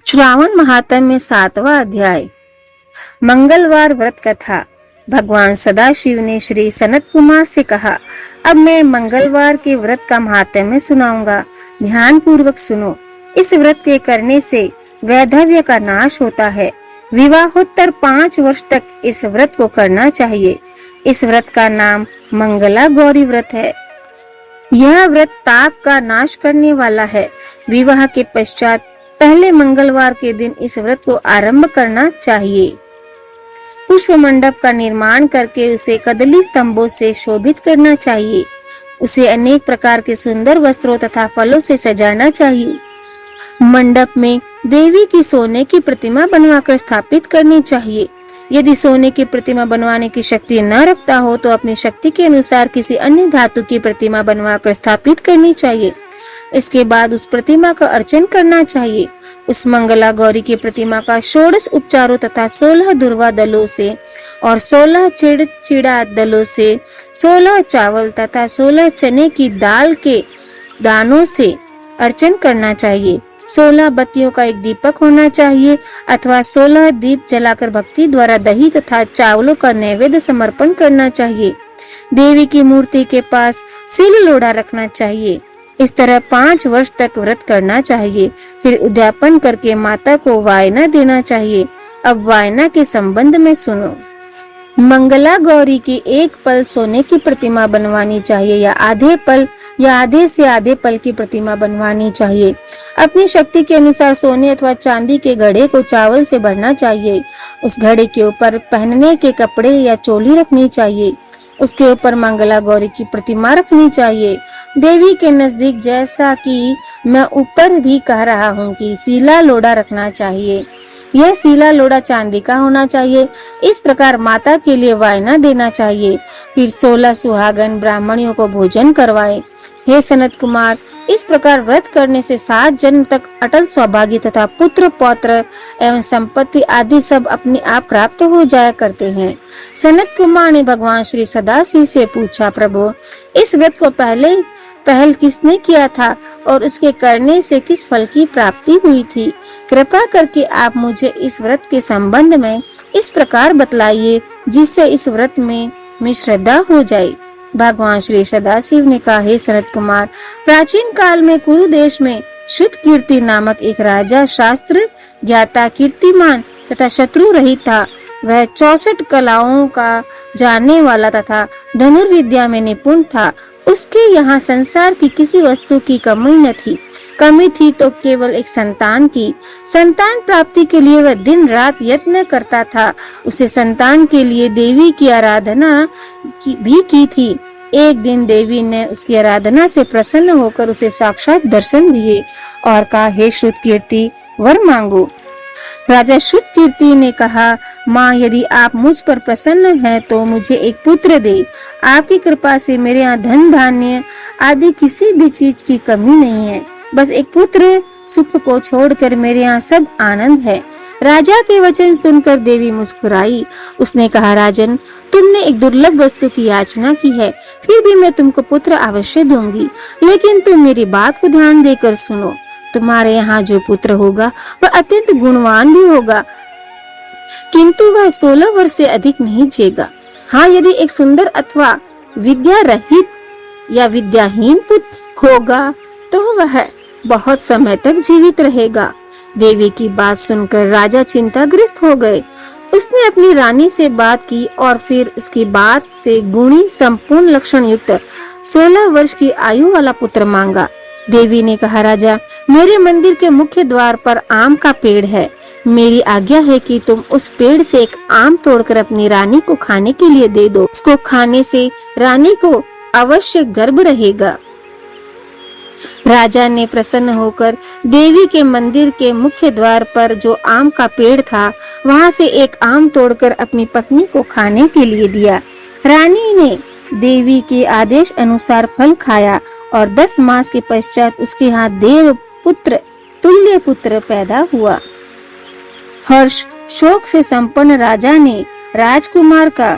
श्रावण महात्म्य 7वां अध्याय। मंगलवार व्रत कथा। भगवान सदाशिव ने श्री सनत कुमार से कहा, अब मैं मंगलवार के व्रत का महात्म्य सुनाऊंगा। ध्यान पूर्वक सुनो। इस व्रत के करने से वैधव्य का नाश होता है। विवाहोत्तर 5 वर्ष तक इस व्रत को करना चाहिए। इस व्रत का नाम मंगला गौरी व्रत है। यह व्रत ताप का नाश करने वाला है। विवाह के पश्चात पहले मंगलवार के दिन इस व्रत को आरंभ करना चाहिए। पुष्प मंडप का निर्माण करके उसे कदली स्तंभों से शोभित करना चाहिए। उसे अनेक प्रकार के सुंदर वस्त्रों तथा फलों से सजाना चाहिए। मंडप में देवी की सोने की प्रतिमा बनवाकर स्थापित करनी चाहिए। यदि सोने की प्रतिमा बनवाने की शक्ति न रखता हो तो अपनी शक्ति के अनुसार किसी अन्य धातु की प्रतिमा बनवाकर स्थापित करनी चाहिए। इसके बाद उस प्रतिमा का अर्चन करना चाहिए। उस मंगला गौरी की प्रतिमा का 16 उपचारों तथा 16 दुर्वा दलों से और 16 चिड़ा दलों से, 16 चावल तथा 16 चने की दाल के दानों से अर्चन करना चाहिए। 16 बत्तियों का एक दीपक होना चाहिए अथवा 16 दीप जलाकर भक्ति द्वारा दही तथा चावलों का नैवेद्य समर्पण करना चाहिए। देवी की मूर्ति के पास सिल लोढ़ा रखना चाहिए। इस तरह 5 वर्ष तक व्रत करना चाहिए। फिर उद्यापन करके माता को वायना देना चाहिए। अब वायना के संबंध में सुनो। मंगला गौरी की एक पल सोने की प्रतिमा बनवानी चाहिए या आधे पल या आधे से आधे पल की प्रतिमा बनवानी चाहिए। अपनी शक्ति के अनुसार सोने अथवा चांदी के घड़े को चावल से भरना चाहिए। उस घड़े के ऊपर पहनने के कपड़े या चोली रखनी चाहिए। उसके ऊपर मंगला गौरी की प्रतिमा रखनी चाहिए। देवी के नजदीक, जैसा कि मैं ऊपर भी कह रहा हूँ, कि सीला लोढ़ा रखना चाहिए। यह सीला लोढ़ा चांदी का होना चाहिए। इस प्रकार माता के लिए वायना देना चाहिए। फिर 16 सुहागन ब्राह्मणियों को भोजन करवाए। हे सनत कुमार, इस प्रकार व्रत करने से 7 जन्म तक अटल सौभाग्य तथा पुत्र पौत्र एवं संपत्ति आदि सब अपने आप प्राप्त हो जाया करते हैं। सनत कुमार ने भगवान श्री सदाशिव से पूछा, प्रभु, इस व्रत को पहल किसने किया था और उसके करने से किस फल की प्राप्ति हुई थी? कृपा करके आप मुझे इस व्रत के संबंध में इस प्रकार बतलाइए जिससे इस व्रत में श्रद्धा हो जाए। भगवान श्री सदाशिव ने कहा, हे सनत कुमार, प्राचीन काल में कुरु देश में शुद्ध कीर्ति नामक एक राजा शास्त्र ज्ञाता, कीर्तिमान तथा शत्रु रहित था। वह 64 कलाओं का जानने वाला तथा धनुर्विद्या में निपुण था। उसके यहाँ संसार की किसी वस्तु की कमी न थी। कमी थी तो केवल एक संतान की। संतान प्राप्ति के लिए वह दिन रात यत्न करता था। उसे संतान के लिए देवी की आराधना भी की थी। एक दिन देवी ने उसकी आराधना से प्रसन्न होकर उसे साक्षात दर्शन दिए और कहा, हे श्रुतकीर्ति, वर मांगो। राजा श्रुतकीर्ति ने कहा, माँ, यदि आप मुझ पर प्रसन्न हैं तो मुझे एक पुत्र दे। आपकी कृपा से मेरे यहाँ धन धान्य आदि किसी भी चीज की कमी नहीं है। बस एक पुत्र सुख को छोड़कर मेरे यहाँ सब आनंद है। राजा के वचन सुनकर देवी मुस्कुराई। उसने कहा, राजन, तुमने एक दुर्लभ वस्तु की याचना की है, फिर भी मैं तुमको पुत्र अवश्य दूंगी। लेकिन तुम मेरी बात को ध्यान देकर सुनो। तुम्हारे यहाँ जो पुत्र होगा वह अत्यंत गुणवान भी होगा, किंतु वह 16 वर्ष से अधिक नहीं जिएगा। हाँ, यदि एक सुंदर अथवा विद्या रहित या विद्याहीन पुत्र होगा तो वह बहुत समय तक जीवित रहेगा। देवी की बात सुनकर राजा चिंताग्रस्त हो गए। उसने अपनी रानी से बात की और फिर उसकी बात से गुणी संपूर्ण लक्षण युक्त 16 वर्ष की आयु वाला पुत्र मांगा। देवी ने कहा, राजा, मेरे मंदिर के मुख्य द्वार पर आम का पेड़ है। मेरी आज्ञा है कि तुम उस पेड़ से एक आम तोड़कर अपनी रानी को खाने के लिए दे दो। उसको खाने से रानी को अवश्य गर्भ रहेगा। राजा ने प्रसन्न होकर देवी के मंदिर के मुख्य द्वार पर जो आम का पेड़ था, वहां से एक आम तोड़कर अपनी पत्नी को खाने के लिए दिया। रानी ने देवी के आदेश अनुसार फल खाया और 10 मास के पश्चात उसके यहाँ देव पुत्र तुल्य पुत्र पैदा हुआ। हर्ष शोक से संपन्न राजा ने राजकुमार का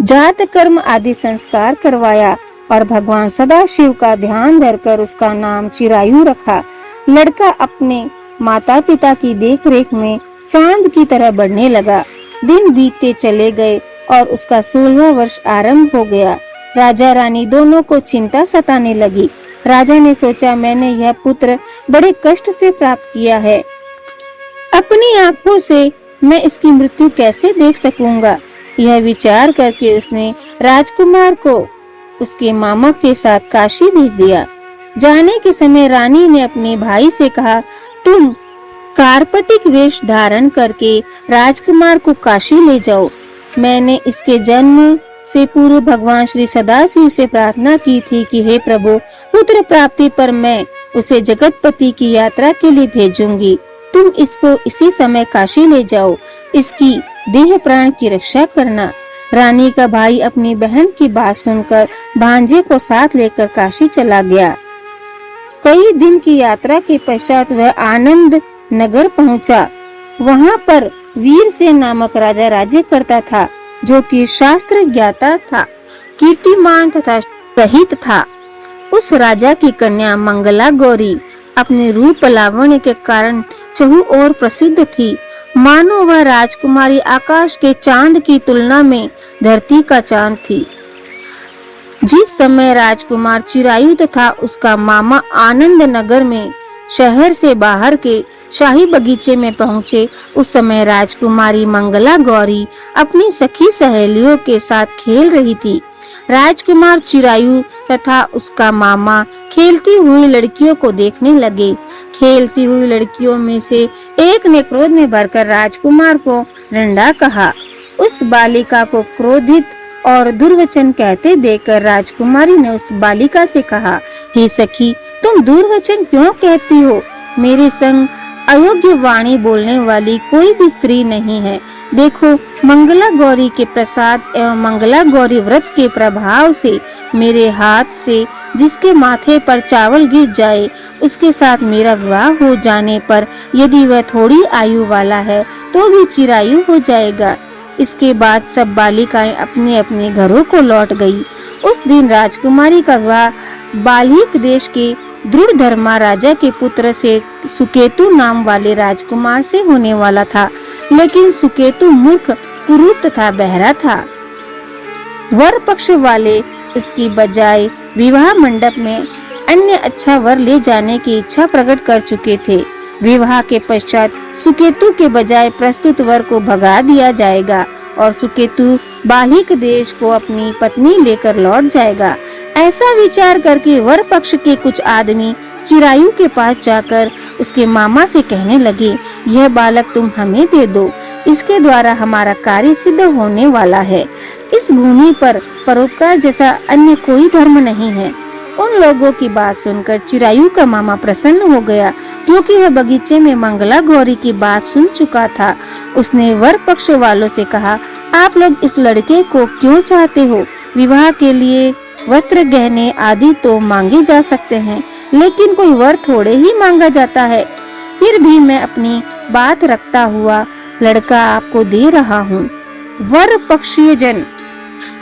जात कर्म आदि संस्कार करवाया और भगवान सदाशिव का ध्यान धरकर उसका नाम चिरायु रखा। लड़का अपने माता पिता की देखरेख में चांद की तरह बढ़ने लगा। दिन बीतते चले गए और उसका 16वां वर्ष आरंभ हो गया। राजा रानी दोनों को चिंता सताने लगी। राजा ने सोचा, मैंने यह पुत्र बड़े कष्ट से प्राप्त किया है, अपनी आंखों से मैं इसकी मृत्यु कैसे देख सकूंगा। यह विचार करके उसने राजकुमार को उसके मामा के साथ काशी भेज दिया। जाने के समय रानी ने अपने भाई से कहा, तुम कार्पटिक वेश धारण करके राजकुमार को काशी ले जाओ। मैंने इसके जन्म से पूर्व भगवान श्री सदाशिव से प्रार्थना की थी कि हे प्रभु, पुत्र प्राप्ति पर मैं उसे जगतपति की यात्रा के लिए भेजूंगी। तुम इसको इसी समय काशी ले जाओ, इसकी देह प्राण की रक्षा करना। रानी का भाई अपनी बहन की बात सुनकर भांजे को साथ लेकर काशी चला गया। कई दिन की यात्रा के पश्चात वह आनंद नगर पहुंचा। वहां पर वीरसेन नामक राजा राज्य करता था, जो कि शास्त्र ज्ञाता था, कीर्तिमान तथा रहित था। उस राजा की कन्या मंगला गौरी अपने रूप लावण्य के कारण चहु ओर प्रसिद्ध थी। मानो वह राजकुमारी आकाश के चांद की तुलना में धरती का चांद थी। जिस समय राजकुमार चिरायु तथा उसका मामा आनंद नगर में शहर से बाहर के शाही बगीचे में पहुंचे, उस समय राजकुमारी मंगला गौरी अपनी सखी सहेलियों के साथ खेल रही थी। राजकुमार चिरायु तथा उसका मामा खेलती हुई लड़कियों को देखने लगे। खेलती हुई लड़कियों में से एक ने क्रोध में भरकर राजकुमार को रंडा कहा। उस बालिका को क्रोधित और दुर्वचन कहते देखकर राजकुमारी ने उस बालिका से कहा, हे सखी, तुम दुर्वचन क्यों कहती हो? मेरे संग अयोग्य वाणी बोलने वाली कोई भी स्त्री नहीं है। देखो, मंगला गौरी के प्रसाद एवं मंगला गौरी व्रत के प्रभाव से मेरे हाथ से जिसके माथे पर चावल गिर जाए, उसके साथ मेरा विवाह हो जाने पर यदि वह थोड़ी आयु वाला है तो भी चिरायु हो जाएगा। इसके बाद सब बालिकाएं अपने अपने घरों को लौट गई। उस दिन राजकुमारी का विवाह बाल्हिक देश के दृढ़ धर्मा राजा के पुत्र से सुकेतु नाम वाले राजकुमार से होने वाला था, लेकिन सुकेतु मूर्ख, कुरूप तथा बहरा था। वर पक्ष वाले उसकी बजाय विवाह मंडप में अन्य अच्छा वर ले जाने की इच्छा प्रकट कर चुके थे। विवाह के पश्चात सुकेतु के बजाय प्रस्तुत वर को भगा दिया जाएगा और सुकेतु बाल्हिक देश को अपनी पत्नी लेकर लौट जाएगा। ऐसा विचार करके वर पक्ष के कुछ आदमी चिरायु के पास जाकर उसके मामा से कहने लगे, यह बालक तुम हमें दे दो, इसके द्वारा हमारा कार्य सिद्ध होने वाला है। इस भूमि पर परोपकार जैसा अन्य कोई धर्म नहीं है। उन लोगों की बात सुनकर चिरायु का मामा प्रसन्न हो गया, क्योंकि वह बगीचे में मंगला गौरी की बात सुन चुका था। उसने वर पक्ष वालों से कहा, आप लोग इस लड़के को क्यों चाहते हो? विवाह के लिए वस्त्र, गहने आदि तो मांगे जा सकते हैं, लेकिन कोई वर थोड़े ही मांगा जाता है। फिर भी मैं अपनी बात रखता हुआ लड़का आपको दे रहा हूँ। वर पक्षीय जन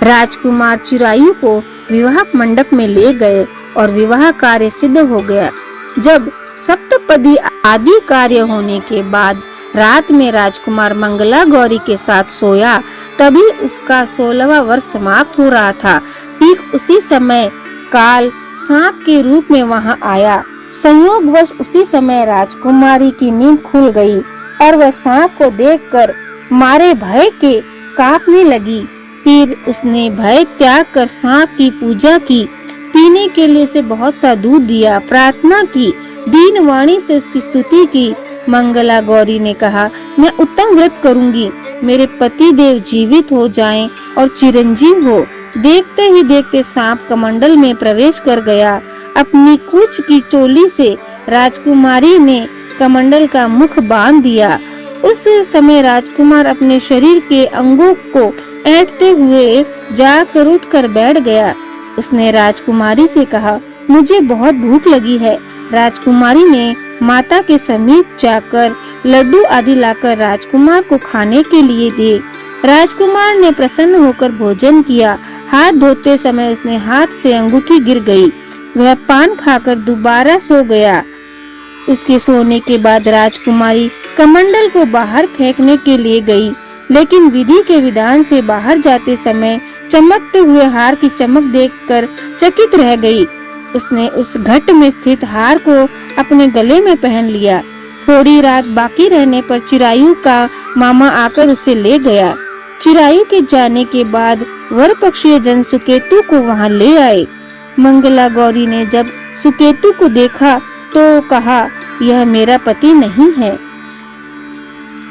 राजकुमार चिरायु को विवाह मंडप में ले गए और विवाह कार्य सिद्ध हो गया। जब सप्तपदी आदि कार्य होने के बाद रात में राजकुमार मंगला गौरी के साथ सोया, तभी उसका 16वां वर्ष समाप्त हो रहा था। ठीक उसी समय काल सांप के रूप में वहां आया। संयोगवश उसी समय राजकुमारी की नींद खुल गई और वह सांप को देखकर मारे भय के कांपने लगी। फिर उसने भय त्याग कर सांप की पूजा की, पीने के लिए उसे बहुत सा दूध दिया, प्रार्थना की, दीन वाणी से उसकी स्तुति की। मंगला गौरी ने कहा, मैं उत्तम व्रत करूंगी, मेरे पति देव जीवित हो जाएं और चिरंजीव हो। देखते ही देखते सांप कमंडल में प्रवेश कर गया। अपनी कूच की चोली से राजकुमारी ने कमंडल का मुख बांध दिया। उस समय राजकुमार अपने शरीर के अंगों को ऐंठते हुए जाकर उठकर बैठ गया। उसने राजकुमारी से कहा, मुझे बहुत भूख लगी है। राजकुमारी ने माता के समीप जाकर लड्डू आदि लाकर राजकुमार को खाने के लिए दिए। राजकुमार ने प्रसन्न होकर भोजन किया। हाथ धोते समय उसने हाथ से अंगूठी गिर गई। वह पान खाकर दोबारा सो गया। उसके सोने के बाद राजकुमारी कमंडल को बाहर फेंकने के लिए गई, लेकिन विधि के विधान से बाहर जाते समय चमकते हुए हार की चमक देखकर चकित रह गई। उसने उस घट में स्थित हार को अपने गले में पहन लिया। थोड़ी रात बाकी रहने पर चिरायु का मामा आकर उसे ले गया। चिरायु के जाने के बाद वर पक्षीय जन सुकेतु को वहां ले आए। मंगला गौरी ने जब सुकेतु को देखा तो कहा, यह मेरा पति नहीं है।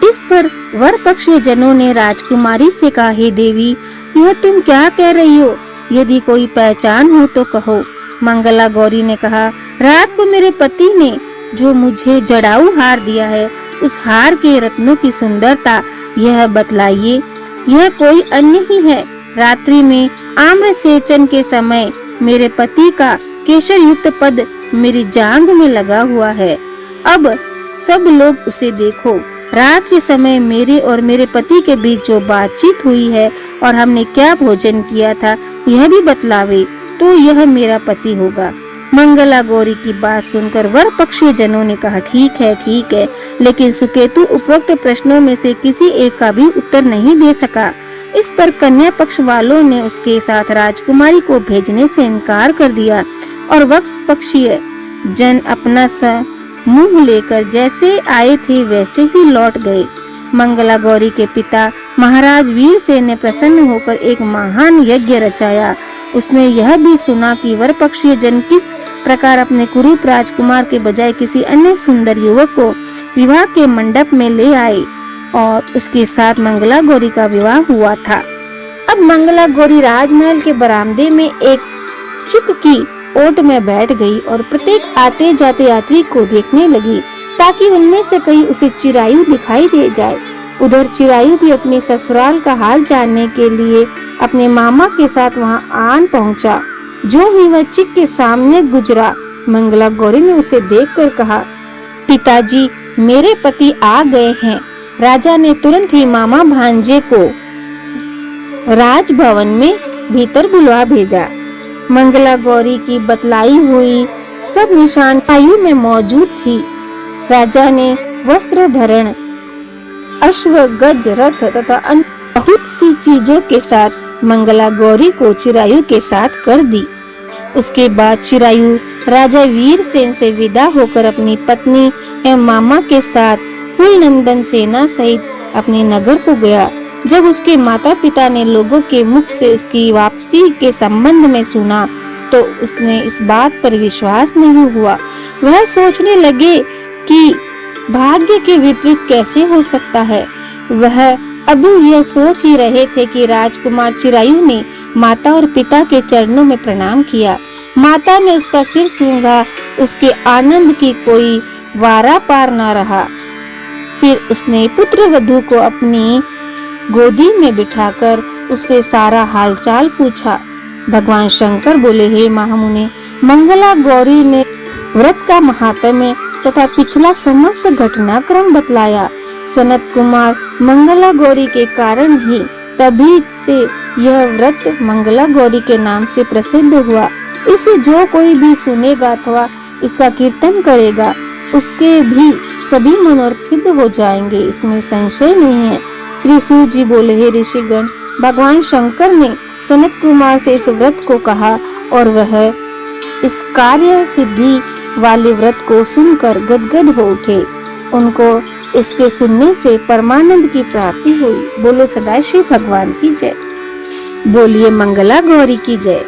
इस पर वर पक्षीय जनों ने राजकुमारी से कहा, हे देवी, यह तुम क्या कह रही हो? यदि कोई पहचान हो तो कहो। मंगला गौरी ने कहा, रात को मेरे पति ने जो मुझे जड़ाऊ हार दिया है, उस हार के रत्नों की सुंदरता यह बतलाइए। यह कोई अन्य ही है। रात्रि में आम्रसेचन के समय मेरे पति का केशर युक्त पद मेरी जांघ में लगा हुआ है। अब सब लोग उसे देखो। रात के समय मेरे और मेरे पति के बीच जो बातचीत हुई है और हमने क्या भोजन किया था, यह भी बतलावे तो यह मेरा पति होगा। मंगला गौरी की बात सुनकर वर पक्षीय जनों ने कहा, ठीक है, लेकिन सुकेतु उपरोक्त प्रश्नों में से किसी एक का भी उत्तर नहीं दे सका। इस पर कन्या पक्ष वालों ने उसके साथ राजकुमारी को भेजने से इनकार कर दिया और वक्ष पक्षीय जन अपना सा मुंह लेकर जैसे आए थे वैसे ही लौट गए। मंगला गौरी के पिता महाराज वीरसेन ने प्रसन्न होकर एक महान यज्ञ रचाया। उसने यह भी सुना कि वर पक्षीय जन किस प्रकार अपने कुरूप राजकुमार के बजाय किसी अन्य सुंदर युवक को विवाह के मंडप में ले आए और उसके साथ मंगला गौरी का विवाह हुआ था। अब मंगला गौरी राजमहल के बरामदे में एक चिक की ओट में बैठ गई और प्रत्येक आते जाते यात्री को देखने लगी ताकि उनमें से कहीं उसे चिरायु दिखाई दे जाए। उधर चिरायु भी अपने ससुराल का हाल जानने के लिए अपने मामा के साथ वहां आन पहुंचा। जो ही वह चिक के सामने गुजरा, मंगला गौरी ने उसे देखकर कहा, पिताजी, मेरे पति आ गए हैं। राजा ने तुरंत ही मामा भांजे को राजभवन में भीतर बुलवा भेजा। मंगला गौरी की बतलाई हुई सब निशान आयु में मौजूद थी। राजा ने वस्त्र भरण, अश्व, गज, रथ तथा अन्य बहुत सी चीजों के साथ मंगला गौरी को चिरायु के साथ कर दी। उसके बाद चिरायु राजा वीरसेन से विदा होकर अपनी पत्नी एवं मामा के साथ फूलनंदन सेना सहित अपने नगर को गया। जब उसके माता पिता ने लोगों के मुख से उसकी वापसी के संबंध में सुना तो उसने इस बात पर विश्वास नहीं हुआ। वह सोचने लगे कि भाग्य के विपरीत कैसे हो सकता है। वह अभी यह सोच ही रहे थे कि राजकुमार चिरायु ने माता और पिता के चरणों में प्रणाम किया। माता ने उसका सिर सूंघा। उसके आनंद की कोई वारा पार न रहा। फिर उसने पुत्र वधू को अपनी गोदी में बिठाकर उससे सारा हालचाल पूछा। भगवान शंकर बोले, हे महामुने, मंगला गौरी ने व्रत का महात्म्य तथा पिछला समस्त घटनाक्रम बतलाया। सनत कुमार मंगला गौरी के कारण ही तभी से यह व्रत मंगला गौरी के नाम से प्रसिद्ध हुआ। इसे जो कोई भी सुनेगा अथवा इसका कीर्तन करेगा, उसके भी सभी मनोरथ सिद्ध हो जाएंगे, इसमें संशय नहीं है। श्री सूत जी बोले, हे ऋषिगण, भगवान शंकर ने सनत कुमार से इस व्रत को कहा और वह इस कार्य सिद्धि वाले व्रत को सुनकर गदगद हो उठे। उनको इसके सुनने से परमानंद की प्राप्ति हुई। बोलो सदाशिव भगवान की जय। बोलिए मंगला गौरी की जय।